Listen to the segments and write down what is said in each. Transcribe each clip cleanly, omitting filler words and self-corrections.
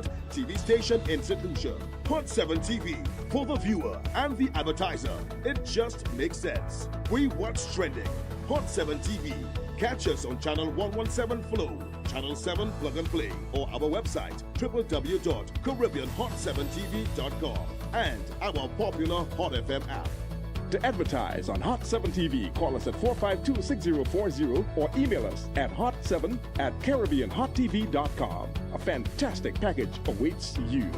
proud TV station in St. Lucia. Hot 7 TV. For the viewer and the advertiser, it just makes sense. We watch trending. Hot 7 TV. Catch us on channel 117 Flow, channel 7 Plug and Play, or our website www.caribbeanhot7tv.com and our popular Hot FM app. To advertise on Hot 7 TV, call us at 452-6040 or email us at hot7@caribbeanhottv.com. A fantastic package awaits you.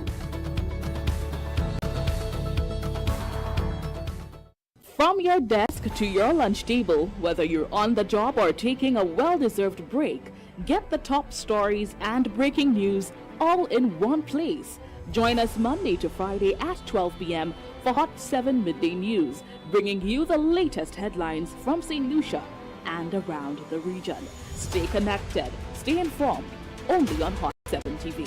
From your desk to your lunch table, whether you're on the job or taking a well-deserved break, get the top stories and breaking news all in one place. Join us Monday to Friday at 12 p.m. for Hot 7 Midday News, bringing you the latest headlines from St. Lucia and around the region. Stay connected, stay informed, only on Hot 7 TV.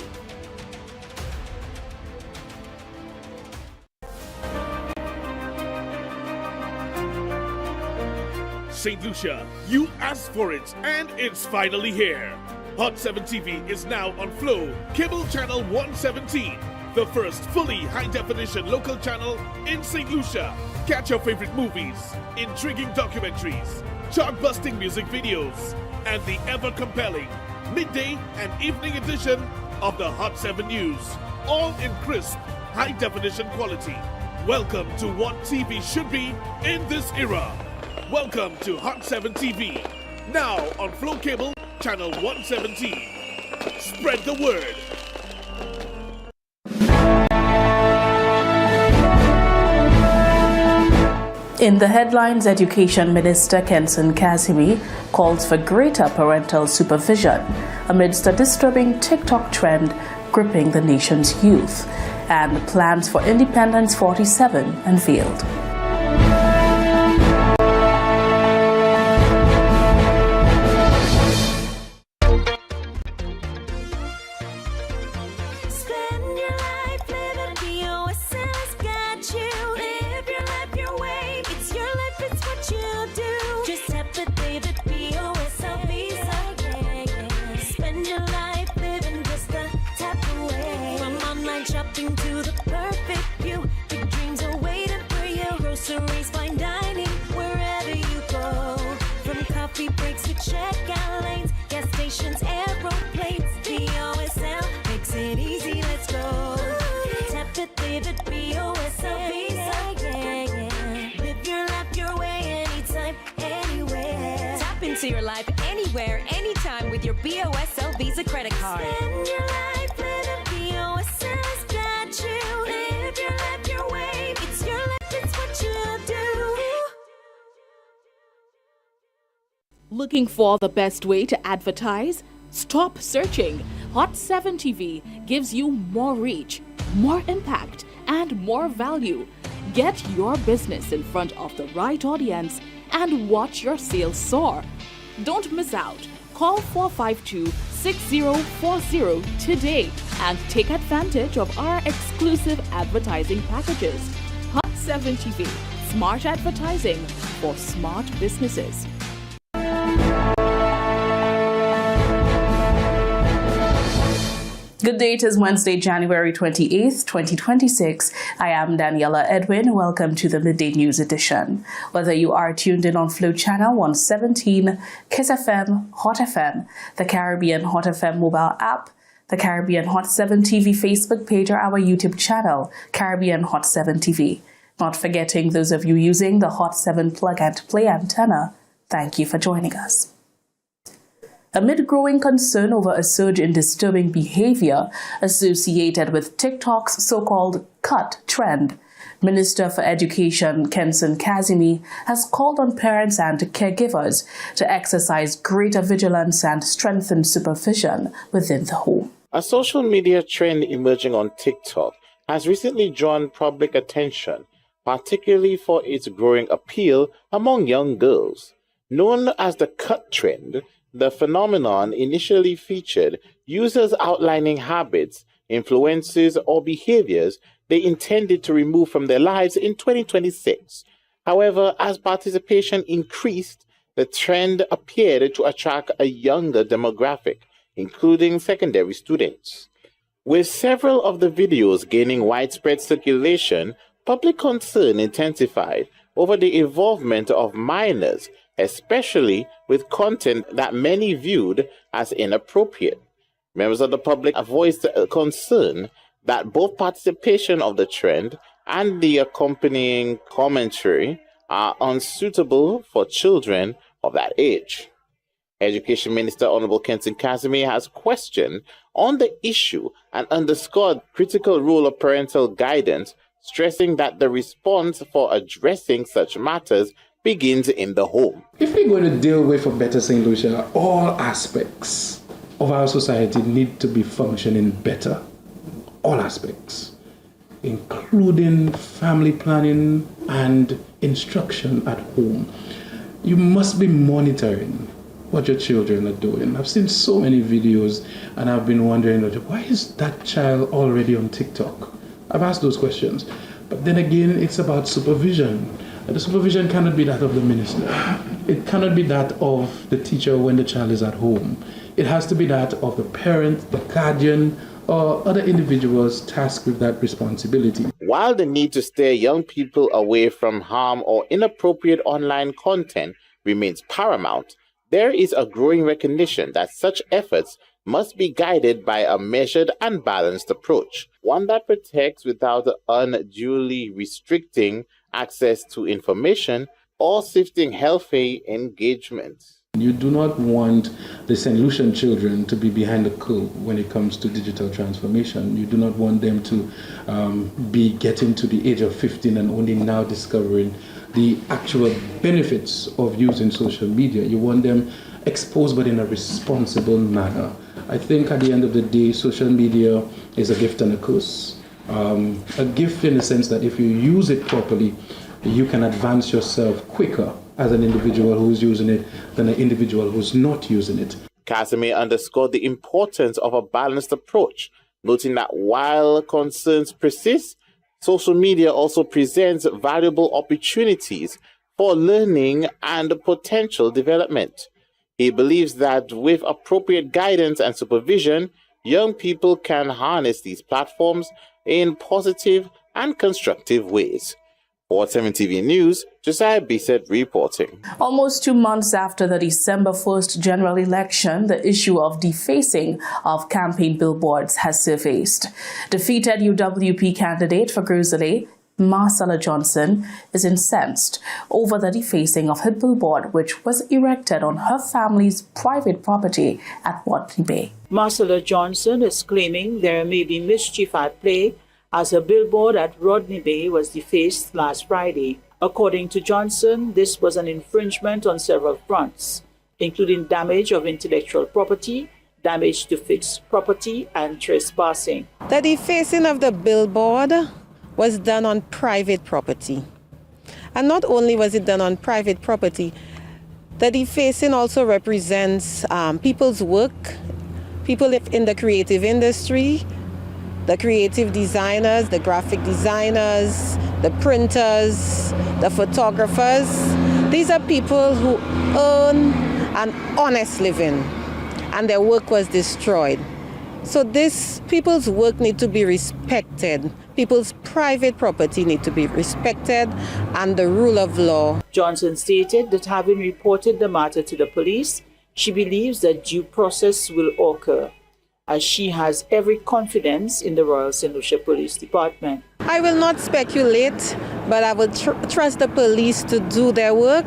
St. Lucia, you asked for it, and it's finally here. Hot 7 TV is now on Flow, cable channel 117, the first fully high-definition local channel in St. Lucia. Catch your favorite movies, intriguing documentaries, chart-busting music videos, and the ever-compelling midday and evening edition of the Hot 7 News, all in crisp, high-definition quality. Welcome to what TV should be in this era. Welcome to Hot 7 TV, now on Flow Cable, channel 117. Spread the word. In the headlines, Education Minister Kenson Kazimi calls for greater parental supervision amidst a disturbing TikTok trend gripping the nation's youth, and plans for Independence 47 unveiled. Your life anywhere, anytime with your BOSL Visa credit card. Spend your life living BOSL's got you. Live your life your way. It's your life, it's what you do. Looking for the best way to advertise? Stop searching. Hot 7 TV gives you more reach, more impact, and more value. Get your business in front of the right audience and watch your sales soar. Don't miss out. Call 452-6040 today and take advantage of our exclusive advertising packages. Hot 7 TV, smart advertising for smart businesses. Good day, it is Wednesday, January 28th, 2026. I am Daniela Edwin. Welcome to the Midday News Edition. Whether you are tuned in on Flow Channel 117, Kiss FM, Hot FM, the Caribbean Hot FM mobile app, the Caribbean Hot 7 TV Facebook page, or our YouTube channel, Caribbean Hot 7 TV. Not forgetting those of you using the Hot 7 plug and play antenna, thank you for joining us. Amid growing concern over a surge in disturbing behavior associated with TikTok's so-called cut trend, Minister for Education Kenson Kazimi has called on parents and caregivers to exercise greater vigilance and strengthen supervision within the home. A social media trend emerging on TikTok has recently drawn public attention, particularly for its growing appeal among young girls. Known as the cut trend, the phenomenon initially featured users outlining habits, influences, or behaviors they intended to remove from their lives in 2026. However, as participation increased, the trend appeared to attract a younger demographic, including secondary students. With several of the videos gaining widespread circulation, public concern intensified over the involvement of minors, especially with content that many viewed as inappropriate. Members of the public voiced concern that both participation of the trend and the accompanying commentary are unsuitable for children of that age. Education Minister Honorable Kenton Casimir has questioned on the issue and underscored critical role of parental guidance, stressing that the response for addressing such matters begins in the home. If we're going to deal with, for better St. Lucia, all aspects of our society need to be functioning better. All aspects, including family planning and instruction at home. You must be monitoring what your children are doing. I've seen so many videos and I've been wondering, why is that child already on TikTok? I've asked those questions. But then again, it's about supervision. The supervision cannot be that of the minister. It cannot be that of the teacher when the child is at home. It has to be that of the parent, the guardian, or other individuals tasked with that responsibility. While the need to steer young people away from harm or inappropriate online content remains paramount, there is a growing recognition that such efforts must be guided by a measured and balanced approach, one that protects without unduly restricting access to information or sifting healthy engagement. You do not want the St. Lucian children to be behind the curve when it comes to digital transformation. You do not want them to be getting to the age of 15 and only now discovering the actual benefits of using social media. You want them exposed but in a responsible manner. I think at the end of the day, social media is a gift and a curse. A gift in the sense that if you use it properly, you can advance yourself quicker as an individual who's using it than an individual who's not using it. Casimir underscored the importance of a balanced approach, noting that while concerns persist, social media also presents valuable opportunities for learning and potential development. He believes that with appropriate guidance and supervision, young people can harness these platforms in positive and constructive ways. For 7 TV News, Josiah Bissett reporting. Almost 2 months after the December 1st general election, the issue of defacing of campaign billboards has surfaced. Defeated UWP candidate for Grizzly, Marcella Johnson, is incensed over the defacing of her billboard, which was erected on her family's private property at Rodney Bay. Marcella Johnson is claiming there may be mischief at play as her billboard at Rodney Bay was defaced last Friday. According to Johnson, this was an infringement on several fronts, including damage of intellectual property, damage to fixed property, and trespassing. The defacing of the billboard was done on private property. And not only was it done on private property, the defacing also represents people's work, people in the creative industry, the creative designers, the graphic designers, the printers, the photographers. These are people who earn an honest living, and their work was destroyed. So people's work need to be respected. People's private property need to be respected, and the rule of law. Johnson stated that having reported the matter to the police, she believes that due process will occur, as she has every confidence in the Royal St. Lucia Police Department. I will not speculate, but I will trust the police to do their work,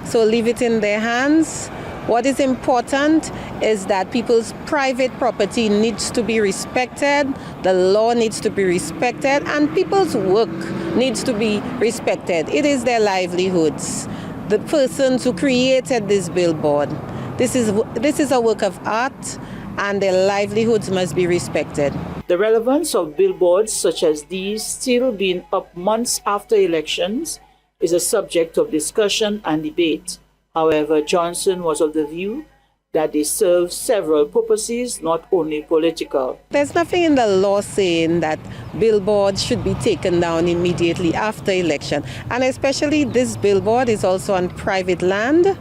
so leave it in their hands. What is important is that people's private property needs to be respected, the law needs to be respected, and people's work needs to be respected. It is their livelihoods. The persons who created this billboard, this is a work of art, and their livelihoods must be respected. The relevance of billboards such as these still being up months after elections is a subject of discussion and debate. However, Johnson was of the view that they serve several purposes, not only political. There's nothing in the law saying that billboards should be taken down immediately after election. And especially this billboard is also on private land,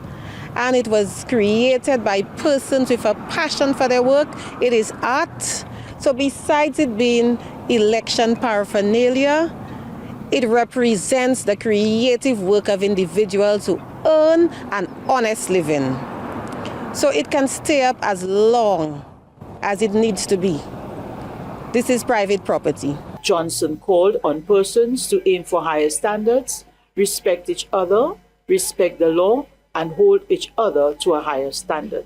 and it was created by persons with a passion for their work. It is art, So besides it being election paraphernalia, it represents the creative work of individuals who earn an honest living. So it can stay up as long as it needs to be. This is private property. Johnson called on persons to aim for higher standards, respect each other, respect the law, and hold each other to a higher standard.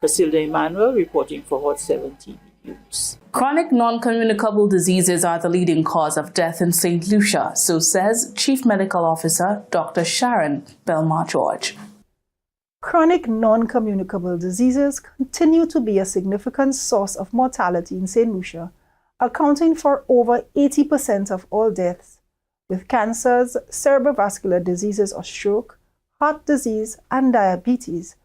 Casilda Emmanuel reporting for Hot 7 TV News. Chronic non-communicable diseases are the leading cause of death in St. Lucia, so says Chief Medical Officer Dr. Sharon Belmar-George. Chronic non-communicable diseases continue to be a significant source of mortality in St. Lucia, accounting for over 80% of all deaths, with cancers, cerebrovascular diseases or stroke, heart disease, and diabetes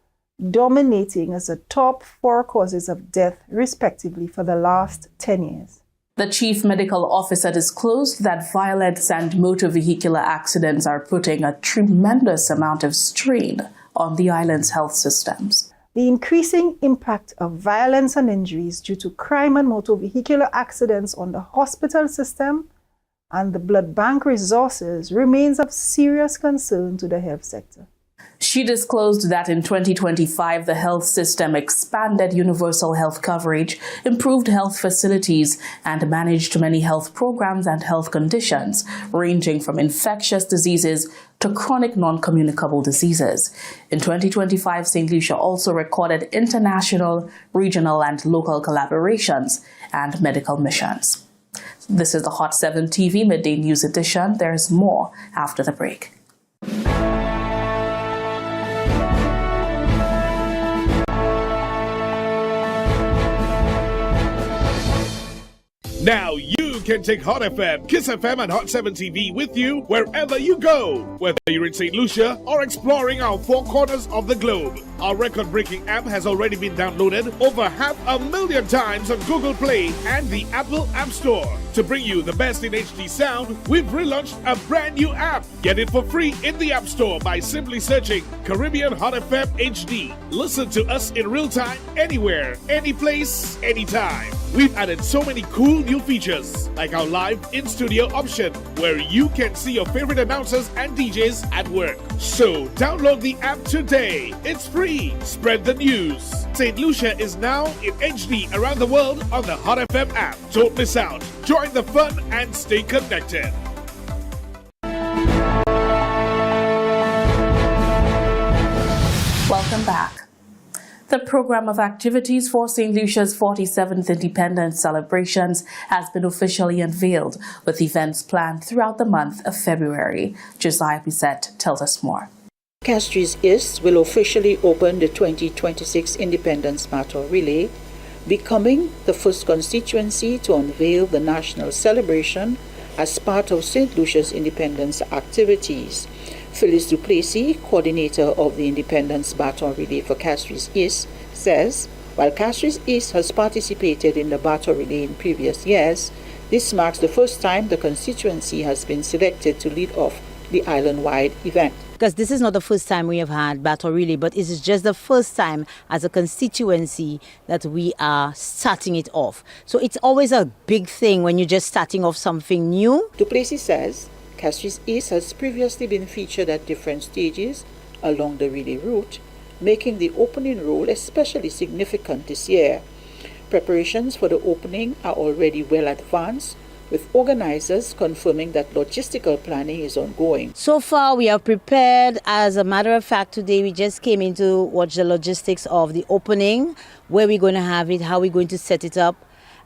dominating as the top 4 causes of death, respectively, for the last 10 years. The chief medical officer disclosed that violence and motor vehicular accidents are putting a tremendous amount of strain on the island's health systems. The increasing impact of violence and injuries due to crime and motor vehicular accidents on the hospital system and the blood bank resources remains of serious concern to the health sector. She disclosed that in 2025, the health system expanded universal health coverage, improved health facilities, and managed many health programs and health conditions, ranging from infectious diseases to chronic non-communicable diseases. In 2025, St. Lucia also recorded international, regional, and local collaborations and medical missions. This is the Hot 7 TV Midday News Edition. There's more after the break. Now you can take Hot FM, Kiss FM, and Hot 7 TV with you wherever you go. Whether you're in St. Lucia or exploring our 4 corners of the globe. Our record-breaking app has already been downloaded over 500,000 times on Google Play and the Apple App Store. To bring you the best in HD sound, we've relaunched a brand new app. Get it for free in the App Store by simply searching Caribbean Hot FM HD. Listen to us in real time, anywhere, any place, anytime. We've added so many cool new features, like our live in-studio option, where you can see your favorite announcers and DJs at work. So download the app today. It's free. Spread the news. St. Lucia is now in HD around the world on the Hot FM app. Don't miss out. Join the fun and stay connected. Welcome back. The program of activities for St. Lucia's 47th Independence celebrations has been officially unveiled, with events planned throughout the month of February. Josiah Bissett tells us more. Castries East will officially open the 2026 Independence Battle Relay, becoming the first constituency to unveil the national celebration as part of St. Lucia's independence activities. Phyllis Duplessis, coordinator of the Independence Battle Relay for Castries East, says, while Castries East has participated in the battle relay in previous years, this marks the first time the constituency has been selected to lead off the island-wide event. Because this is not the first time we have had battle relay, but it is just the first time as a constituency that we are starting it off. So it's always a big thing when you're just starting off something new. Duplessis says Castries East has previously been featured at different stages along the relay route, making the opening role especially significant this year. Preparations for the opening are already well advanced, with organizers confirming that logistical planning is ongoing. So far, we are prepared. As a matter of fact, today we just came in to watch the logistics of the opening, where we're going to have it, how we're going to set it up,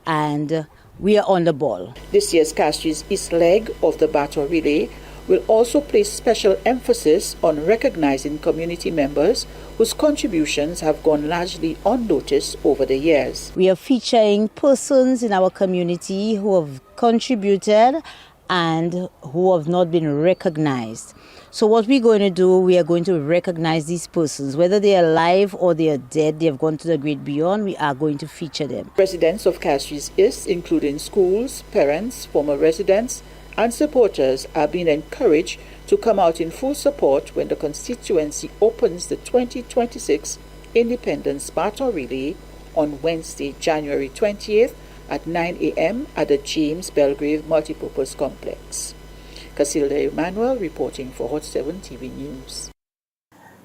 and we are on the ball. This year's Castries East leg of the battle relay will also place special emphasis on recognizing community members whose contributions have gone largely unnoticed over the years. We are featuring persons in our community who have contributed and who have not been recognized. So what we're going to do, we are going to recognize these persons, whether they are alive or they are dead, they have gone to the great beyond, we are going to feature them. Residents of Castries East, including schools, parents, former residents, and supporters are being encouraged to come out in full support when the constituency opens the 2026 Independence Battle Relay on Wednesday, January 20th at 9 a.m. at the James Belgrave Multipurpose Complex. Casilda Emmanuel reporting for Hot 7 TV News.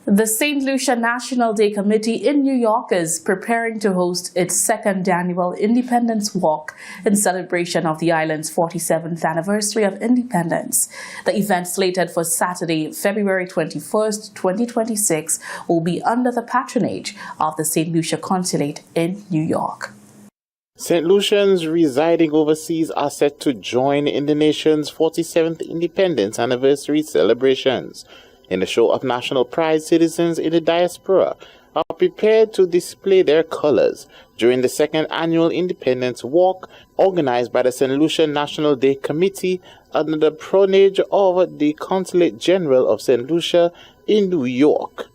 The St. Lucia National Day Committee in New York is preparing to host its second annual Independence Walk in celebration of the island's 47th anniversary of independence. The event, slated for Saturday, February 21st, 2026, will be under the patronage of the St. Lucia Consulate in New York. St. Lucians residing overseas are set to join in the nation's 47th independence anniversary celebrations. In the show of national pride, citizens in the diaspora are prepared to display their colors during the second annual Independence Walk organized by the St. Lucia National Day Committee under the patronage of the Consulate General of St. Lucia in New York.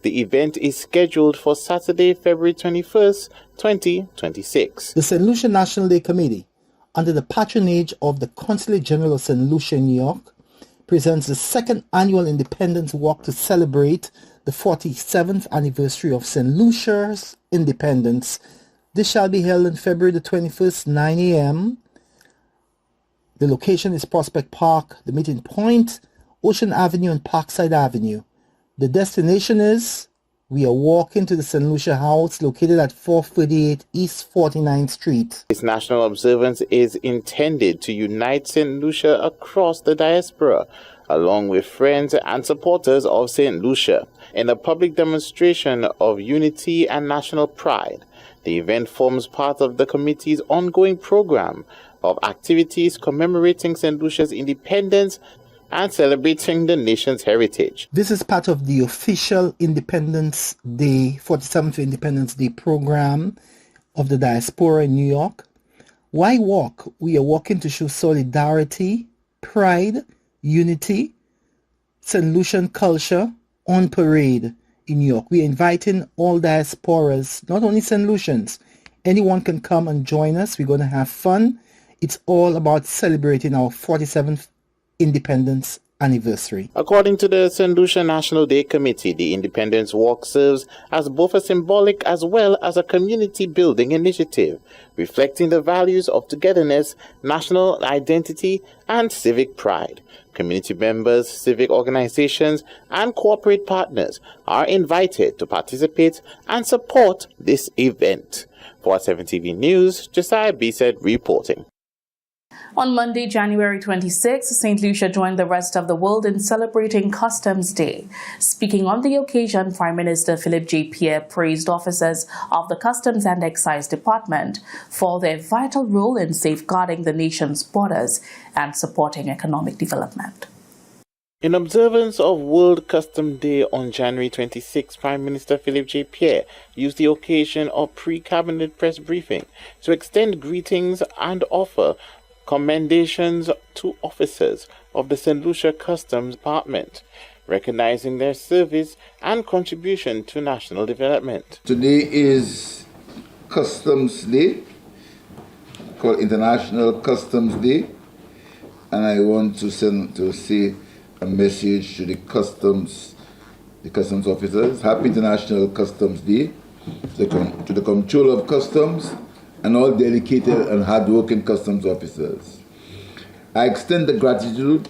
The event is scheduled for Saturday, February 21st, 2026. The St. Lucia National Day Committee, under the patronage of the Consulate General of St. Lucia in New York, presents the second annual Independence Walk to celebrate the 47th anniversary of St. Lucia's independence. This shall be held on February the 21st, 9 a.m. The location is Prospect Park, the meeting point, Ocean Avenue and Parkside Avenue. The destination is, we are walking to the St. Lucia House located at 438 East 49th Street. This national observance is intended to unite St. Lucia across the diaspora, along with friends and supporters of St. Lucia, in a public demonstration of unity and national pride. The event forms part of the committee's ongoing program of activities commemorating St. Lucia's independence and celebrating the nation's heritage. This is part of the official Independence Day, 47th Independence Day program of the diaspora in New York. Why walk? We are walking to show solidarity, pride, unity, St. Lucian culture on parade in New York. We are inviting all diasporas, not only St. Lucians. Anyone can come and join us. We're going to have fun. It's all about celebrating our 47th Independence anniversary. According to the St. Lucia National Day Committee, the Independence Walk serves as both a symbolic as well as a community building initiative, reflecting the values of togetherness, national identity, and civic pride. Community members, civic organizations, and corporate partners are invited to participate and support this event. For 7 TV News, Josiah Bisset reporting. On Monday, January 26, St. Lucia joined the rest of the world in celebrating Customs Day. Speaking on the occasion, Prime Minister Philip J. Pierre praised officers of the Customs and Excise Department for their vital role in safeguarding the nation's borders and supporting economic development. In observance of World Customs Day on January 26, Prime Minister Philip J. Pierre used the occasion of pre-cabinet press briefing to extend greetings and offer commendations to officers of the St. Lucia Customs Department, recognizing their service and contribution to national development. Today is Customs Day, called International Customs Day, and I want to say a message to the customs officers. Happy International Customs Day to the Comptroller of Customs and all dedicated and hard-working customs officers. I extend the gratitude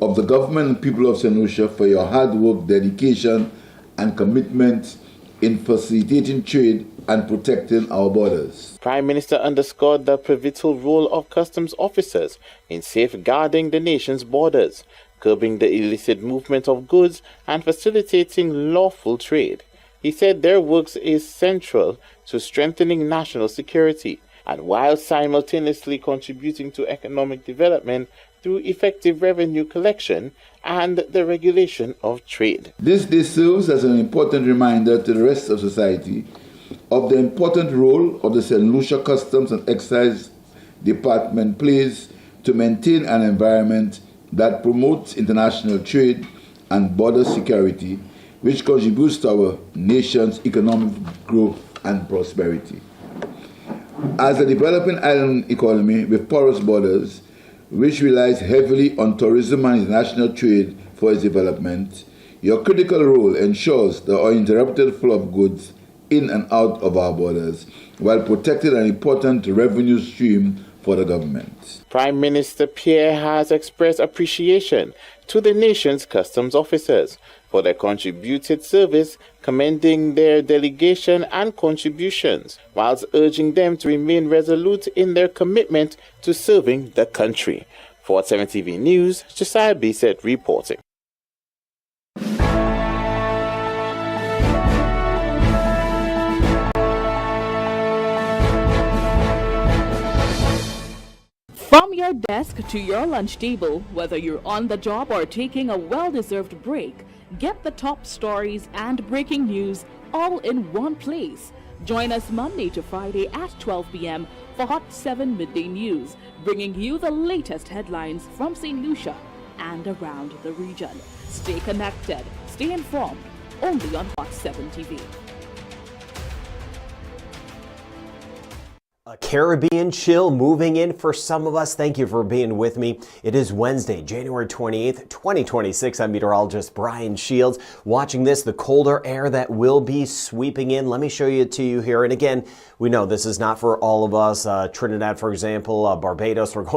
of the government and people of St. Lucia for your hard work, dedication, and commitment in facilitating trade and protecting our borders. Prime Minister underscored the pivotal role of customs officers in safeguarding the nation's borders, curbing the illicit movement of goods, and facilitating lawful trade. He said their work is central to strengthening national security, and while simultaneously contributing to economic development through effective revenue collection and the regulation of trade. This day serves as an important reminder to the rest of society of the important role of the St. Lucia Customs and Excise Department plays to maintain an environment that promotes international trade and border security, which contributes to our nation's economic growth and prosperity. As a developing island economy with porous borders, which relies heavily on tourism and international trade for its development, your critical role ensures the uninterrupted flow of goods in and out of our borders while protecting an important revenue stream for the government. Prime Minister Pierre has expressed appreciation to the nation's customs officers for their contributed service, commending their delegation and contributions, whilst urging them to remain resolute in their commitment to serving the country. For 7 TV News, Josiah Bissett reporting. From your desk to your lunch table, whether you're on the job or taking a well-deserved break, get the top stories and breaking news all in one place. Join us Monday to Friday at 12 p.m. for Hot 7 Midday News, bringing you the latest headlines from St. Lucia and around the region. Stay connected, stay informed, only on Hot 7 TV. A Caribbean chill moving in for some of us. Thank you for being with me. It is Wednesday, January 28th, 2026. I'm meteorologist Brian Shields. Watching this, the colder air that will be sweeping in. Let me show you to you here. And again, we know this is not for all of us. Trinidad, for example, Barbados, we're going